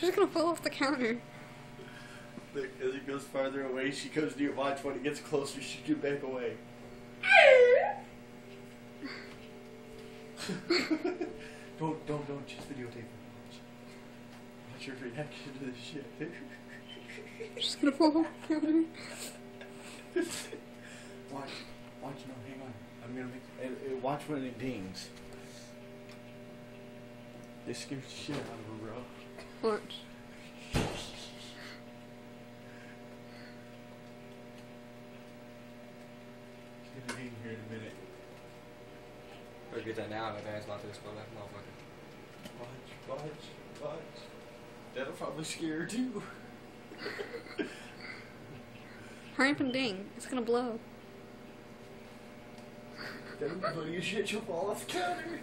She's gonna fall off the counter. Look, as it goes farther away, she goes near. Watch, when it gets closer, she can back away. Don't, just videotape her. Watch your reaction to this shit. She's gonna fall off the counter. Watch, no, hang on. I'm gonna make, watch when it dings. This scares the shit out of her, bro. Watch. She's gonna ding here in a minute. Better get that now, my parents about to explode that motherfucker. Watch. That'll probably scare her too. Hurry up and ding. It's gonna blow. That'll be funny as shit. She'll fall off the counter.